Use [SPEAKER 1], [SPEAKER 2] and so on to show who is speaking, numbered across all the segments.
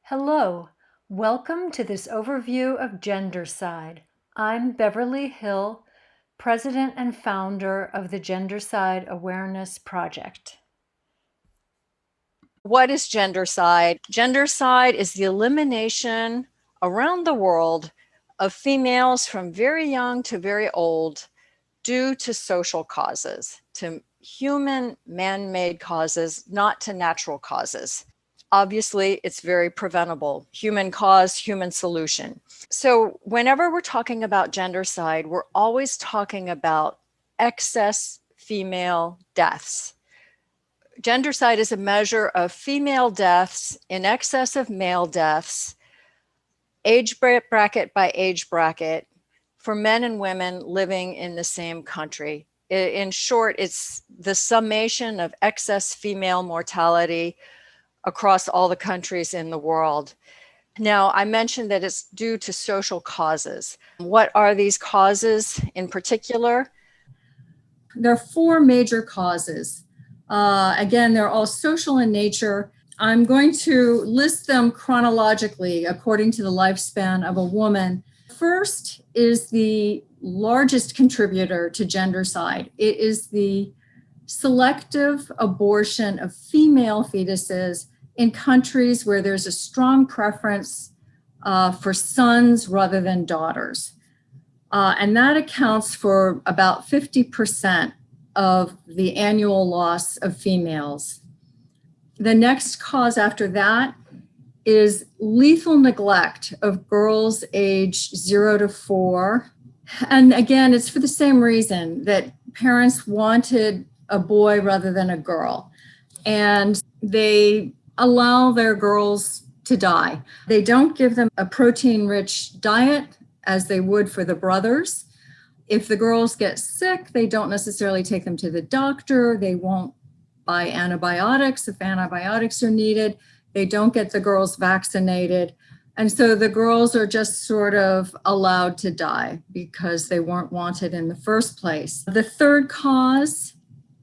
[SPEAKER 1] Hello, welcome to this overview of Gendercide. I'm Beverly Hill, President and founder of the Gendercide Awareness Project.
[SPEAKER 2] What is gendercide? Gendercide is the elimination around the world of females from very young to very old due to social causes, to human man-made causes, not to natural causes. Obviously, it's very preventable. Human cause, human solution. So whenever we're talking about gendercide, we're always talking about excess female deaths. Gendercide is a measure of female deaths in excess of male deaths, age bracket by age bracket, for men and women living in the same country. In short, it's the summation of excess female mortality across all the countries in the world. Now, I mentioned that it's due to social causes. What are these causes in particular?
[SPEAKER 3] There are four major causes. Again, they're all social in nature. I'm going to list them chronologically according to the lifespan of a woman. First is the largest contributor to gendercide. It is the selective abortion of female fetuses in countries where there's a strong preference for sons rather than daughters. And that accounts for about 50% of the annual loss of females. The next cause after that is lethal neglect of girls aged 0 to 4. And again, it's for the same reason that parents wanted a boy rather than a girl. And they allow their girls to die. They don't give them a protein-rich diet as they would for the brothers. If the girls get sick, they don't necessarily take them to the doctor. They won't buy antibiotics if antibiotics are needed. They don't get the girls vaccinated. And so the girls are just sort of allowed to die because they weren't wanted in the first place. The third cause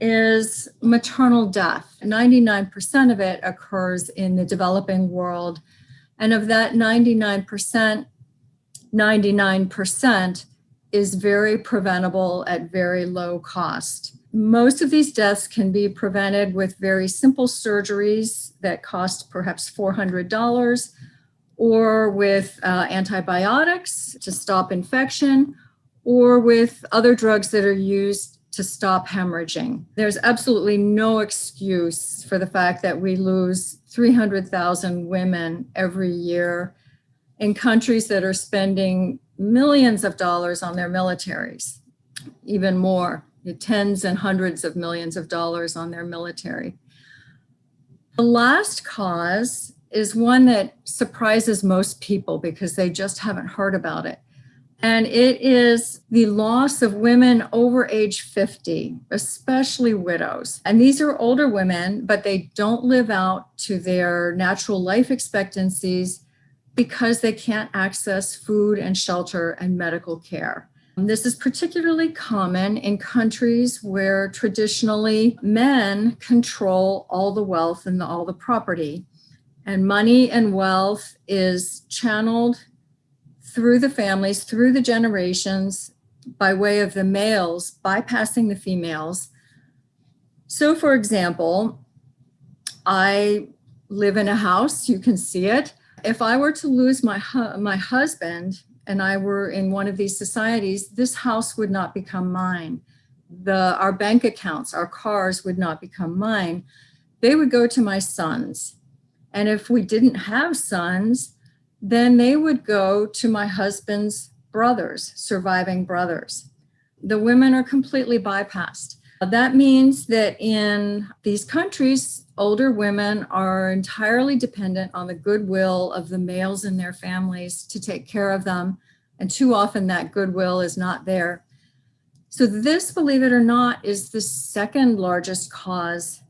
[SPEAKER 3] is maternal death. 99% of it occurs in the developing world. And of that 99%, 99% is very preventable at very low cost. Most of these deaths can be prevented with very simple surgeries that cost perhaps $400, or with antibiotics to stop infection, or with other drugs that are used to stop hemorrhaging. There's absolutely no excuse for the fact that we lose 300,000 women every year in countries that are spending millions of dollars on their militaries, even more, tens and hundreds of millions of dollars on their military. The last cause is one that surprises most people because they just haven't heard about it. And it is the loss of women over age 50, especially widows. And these are older women, but they don't live out to their natural life expectancies because they can't access food and shelter and medical care. This is particularly common in countries where traditionally men control all the wealth and all the property. And money and wealth is channeled through the families, through the generations, by way of the males bypassing the females. So, for example, I live in a house, you can see it. If I were to lose my husband and I were in one of these societies, this house would not become mine. Our bank accounts, our cars would not become mine. They would go to my sons. And if we didn't have sons, then they would go to my husband's brothers, surviving brothers. The women are completely bypassed. That means that in these countries, older women are entirely dependent on the goodwill of the males in their families to take care of them. And too often that goodwill is not there. So this, believe it or not, is the second largest cause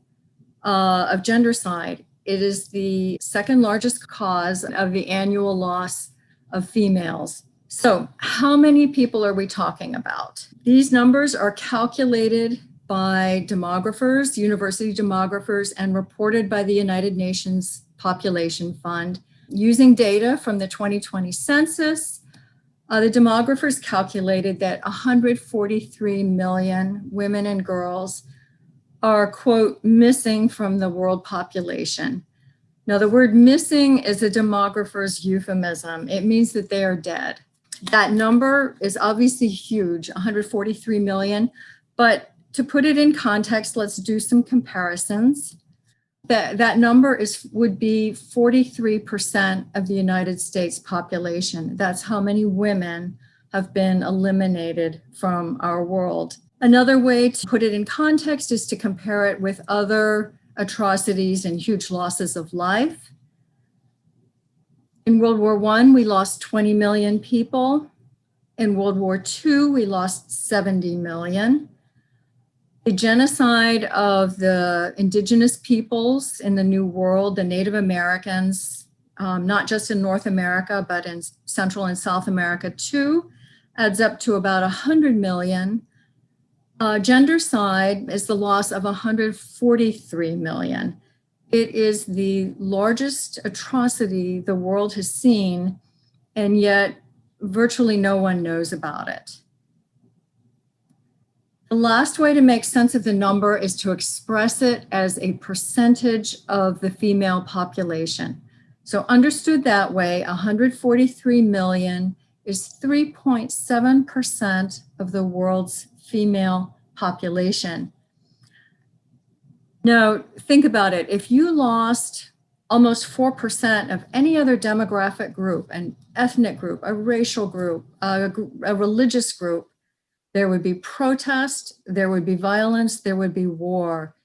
[SPEAKER 3] of gendercide. It is the second largest cause of the annual loss of females. So how many people are we talking about? These numbers are calculated by demographers, university demographers, and reported by the United Nations Population Fund. Using data from the 2020 census, the demographers calculated that 143 million women and girls are, quote, missing from the world population. Now, the word missing is a demographer's euphemism. It means that they are dead. That number is obviously huge, 143 million, but to put it in context, let's do some comparisons. That number would be 43% of the United States population. That's how many women have been eliminated from our world. Another way to put it in context is to compare it with other atrocities and huge losses of life. In World War I, we lost 20 million people. In World War II, we lost 70 million. The genocide of the indigenous peoples in the New World, the Native Americans, not just in North America, but in Central and South America too, adds up to about 100 million. Gendercide is the loss of 143 million. It is the largest atrocity the world has seen, and yet virtually no one knows about it. The last way to make sense of the number is to express it as a percentage of the female population. So understood that way, 143 million is 3.7% of the world's female population. Now, think about it. If you lost almost 4% of any other demographic group, an ethnic group, a racial group, a religious group, there would be protest, there would be violence, there would be war.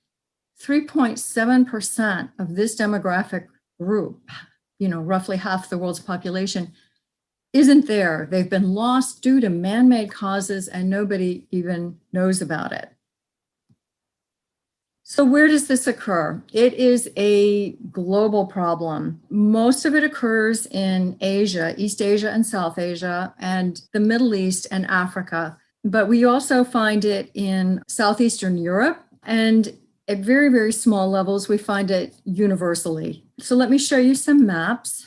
[SPEAKER 3] 3.7% of this demographic group, roughly half the world's population, isn't there. They've been lost due to man-made causes and nobody even knows about it. So where does this occur? It is a global problem. Most of it occurs in Asia, East Asia and South Asia, and the Middle East and Africa. But we also find it in Southeastern Europe, and at very, very small levels, we find it universally. So let me show you some maps.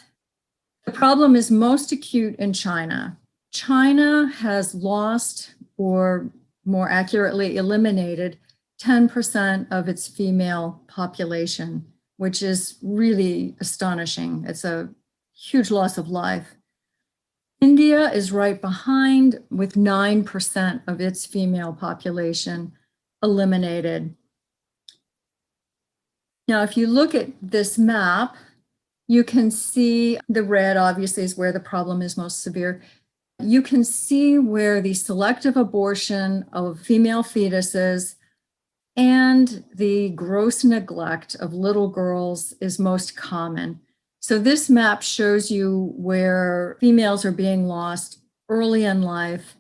[SPEAKER 3] The problem is most acute in China. China has lost, or more accurately, eliminated 10% of its female population, which is really astonishing. It's a huge loss of life. India is right behind with 9% of its female population eliminated. Now, if you look at this map, you can see the red obviously is where the problem is most severe. You can see where the selective abortion of female fetuses and the gross neglect of little girls is most common. So this map shows you where females are being lost early in life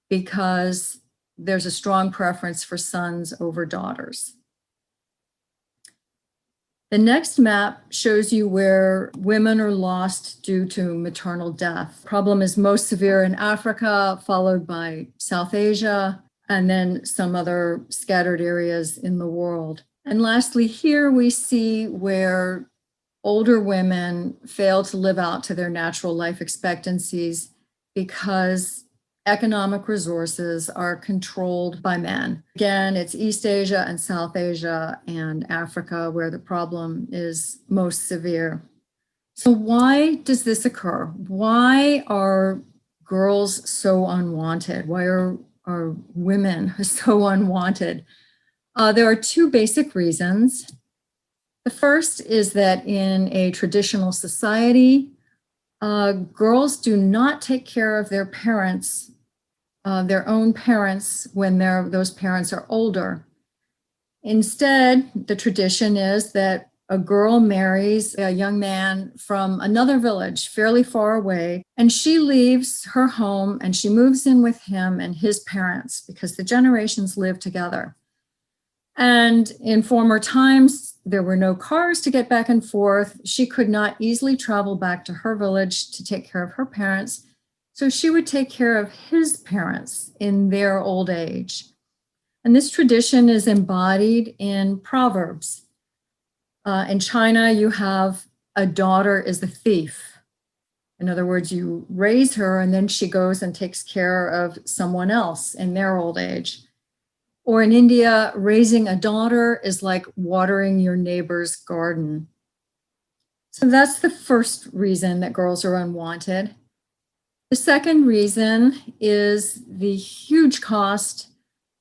[SPEAKER 3] because there's a strong preference for sons over daughters. The next map shows you where women are lost due to maternal death. The problem is most severe in Africa, followed by South Asia, and then some other scattered areas in the world. And lastly, here we see where older women fail to live out to their natural life expectancies because economic resources are controlled by men. Again, it's East Asia and South Asia and Africa where the problem is most severe. So why does this occur? Why are girls so unwanted? Why are women so unwanted? There are two basic reasons. The first is that in a traditional society, girls do not take care of their parents, their own parents, when those parents are older. Instead, the tradition is that a girl marries a young man from another village fairly far away, and she leaves her home and she moves in with him and his parents because the generations live together. And in former times, there were no cars to get back and forth. She could not easily travel back to her village to take care of her parents. So she would take care of his parents in their old age. And this tradition is embodied in Proverbs. In China, you have a daughter is a thief. In other words, you raise her and then she goes and takes care of someone else in their old age. Or in India, raising a daughter is like watering your neighbor's garden. So that's the first reason that girls are unwanted. The second reason is the huge cost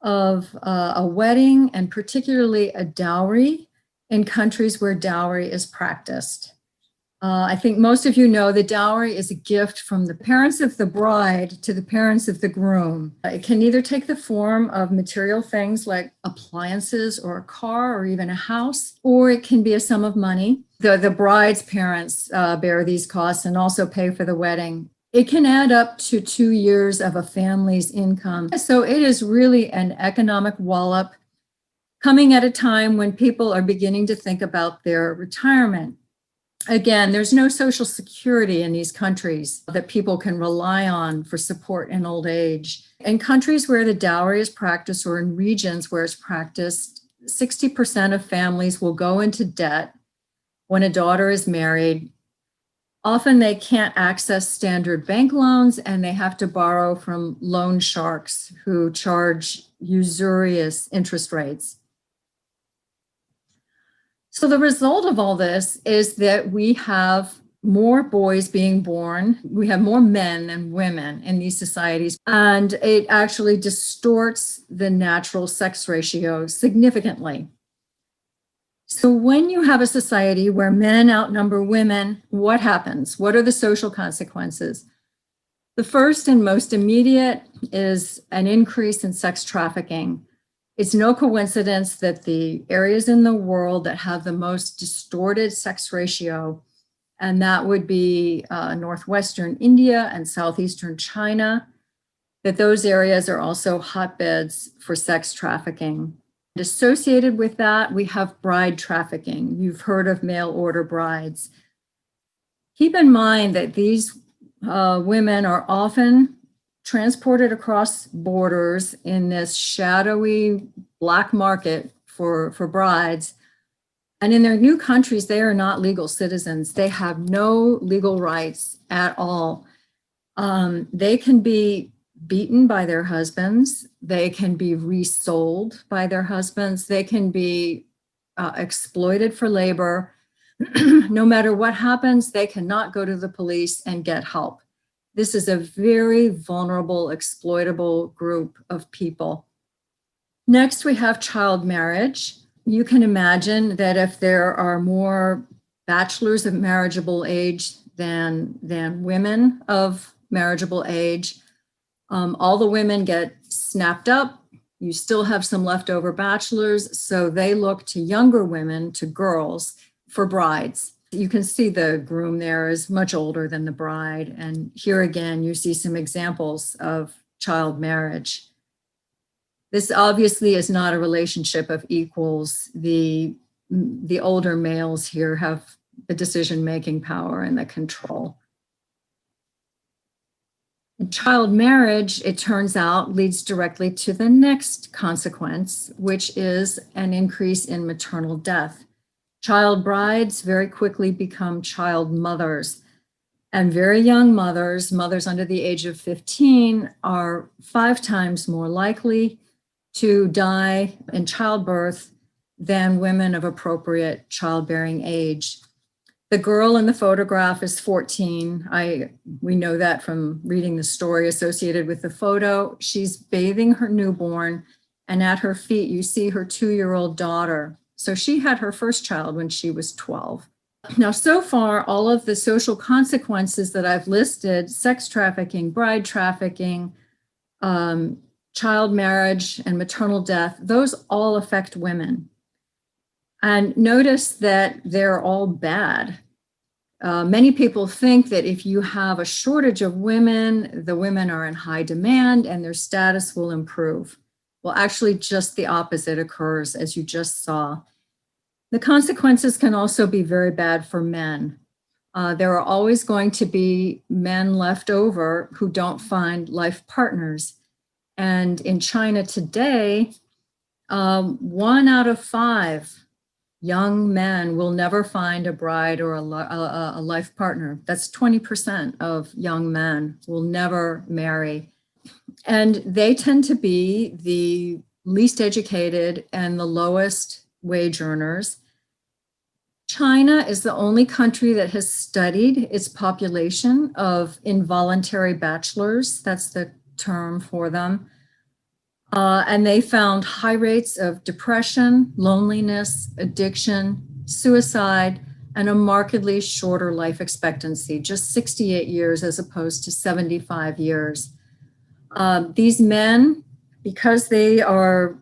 [SPEAKER 3] of a wedding, and particularly a dowry in countries where dowry is practiced. I think most of you know that dowry is a gift from the parents of the bride to the parents of the groom. It can either take the form of material things like appliances or a car or even a house, or it can be a sum of money. The bride's parents bear these costs and also pay for the wedding. It can add up to 2 years of a family's income. So it is really an economic wallop coming at a time when people are beginning to think about their retirement. Again, there's no social security in these countries that people can rely on for support in old age. In countries where the dowry is practiced, or in regions where it's practiced, 60% of families will go into debt when a daughter is married. Often they can't access standard bank loans and they have to borrow from loan sharks who charge usurious interest rates. So the result of all this is that we have more boys being born. We have more men than women in these societies, and it actually distorts the natural sex ratio significantly. So when you have a society where men outnumber women, what happens? What are the social consequences? The first and most immediate is an increase in sex trafficking. It's no coincidence that the areas in the world that have the most distorted sex ratio, and that would be northwestern India and southeastern China, that those areas are also hotbeds for sex trafficking. Associated with that, we have bride trafficking. You've heard of mail order brides. Keep in mind that these women are often transported across borders in this shadowy black market for brides. And in their new countries, they are not legal citizens. They have no legal rights at all. They can be beaten by their husbands. They can be resold by their husbands. They can be exploited for labor. No matter what happens, they cannot go to the police and get help. This is a very vulnerable, exploitable group of people. Next, we have child marriage. You can imagine that if there are more bachelors of marriageable age than women of marriageable age, all the women get snapped up. You still have some leftover bachelors, so they look to younger women, to girls, for brides. You can see the groom there is much older than the bride. And here again, you see some examples of child marriage. This obviously is not a relationship of equals. The older males here have the decision-making power and the control. Child marriage, it turns out, leads directly to the next consequence, which is an increase in maternal death. Child brides very quickly become child mothers, and very young mothers under the age of 15, are 5 times more likely to die in childbirth than women of appropriate childbearing age. The girl in the photograph is 14. We know that from reading the story associated with the photo. She's bathing her newborn, and at her feet, you see her 2-year-old daughter. So she had her first child when she was 12. Now, so far, all of the social consequences that I've listed, sex trafficking, bride trafficking, child marriage, and maternal death, those all affect women. And notice that they're all bad. Many people think that if you have a shortage of women, the women are in high demand and their status will improve. Well, actually, just the opposite occurs, as you just saw. The consequences can also be very bad for men. There are always going to be men left over who don't find life partners. And in China today, 1 out of 5 young men will never find a bride or a life partner. That's 20% of young men will never marry. And they tend to be the least educated and the lowest wage earners. China is the only country that has studied its population of involuntary bachelors. That's the term for them. And they found high rates of depression, loneliness, addiction, suicide, and a markedly shorter life expectancy, just 68 years as opposed to 75 years. These men, because they are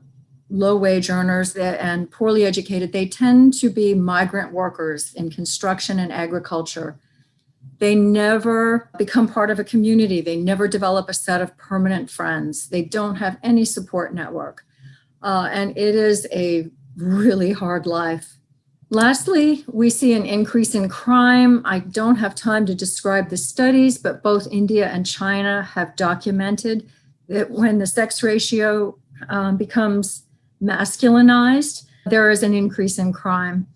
[SPEAKER 3] low wage earners and poorly educated, they tend to be migrant workers in construction and agriculture. They never become part of a community. They never develop a set of permanent friends. They don't have any support network. And it is a really hard life. Lastly, we see an increase in crime. I don't have time to describe the studies, but both India and China have documented that when the sex ratio becomes masculinized, there is an increase in crime.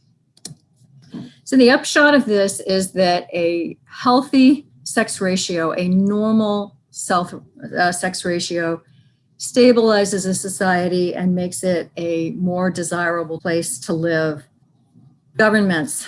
[SPEAKER 3] So the upshot of this is that a healthy sex ratio, a normal sex ratio, stabilizes a society and makes it a more desirable place to live. Governments,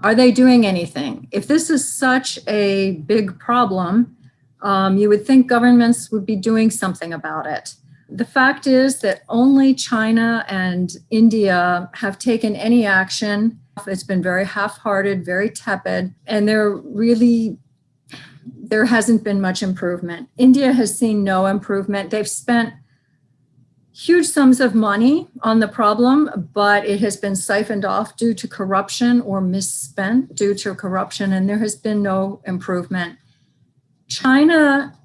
[SPEAKER 3] are they doing anything? If this is such a big problem, you would think governments would be doing something about it. The fact is that only China and India have taken any action. It's been very half-hearted, very tepid, and there hasn't been much improvement. India has seen no improvement. They've spent huge sums of money on the problem, but it has been siphoned off due to corruption or misspent due to corruption, and there has been no improvement. China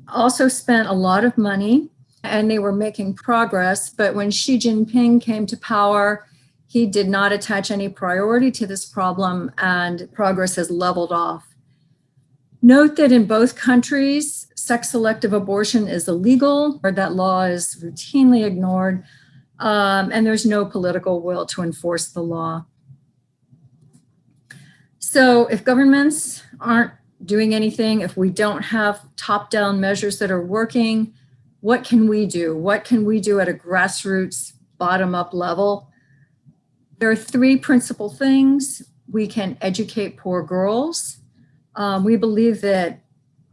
[SPEAKER 3] also spent a lot of money and they were making progress, but when Xi Jinping came to power, he did not attach any priority to this problem and progress has leveled off. Note that in both countries, sex-selective abortion is illegal, or that law is routinely ignored, and there's no political will to enforce the law. So if governments aren't doing anything, if we don't have top-down measures that are working, what can we do? What can we do at a grassroots, bottom-up level? There are three principal things. We can educate poor girls. We believe that,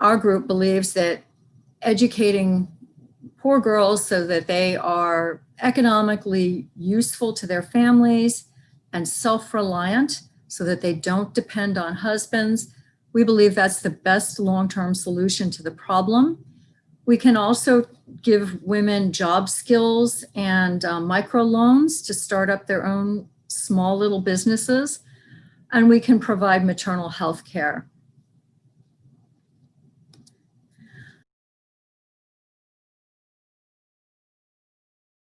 [SPEAKER 3] our group believes that educating poor girls so that they are economically useful to their families and self-reliant so that they don't depend on husbands, we believe that's the best long-term solution to the problem. We can also give women job skills and microloans to start up their own small little businesses, and we can provide maternal health care.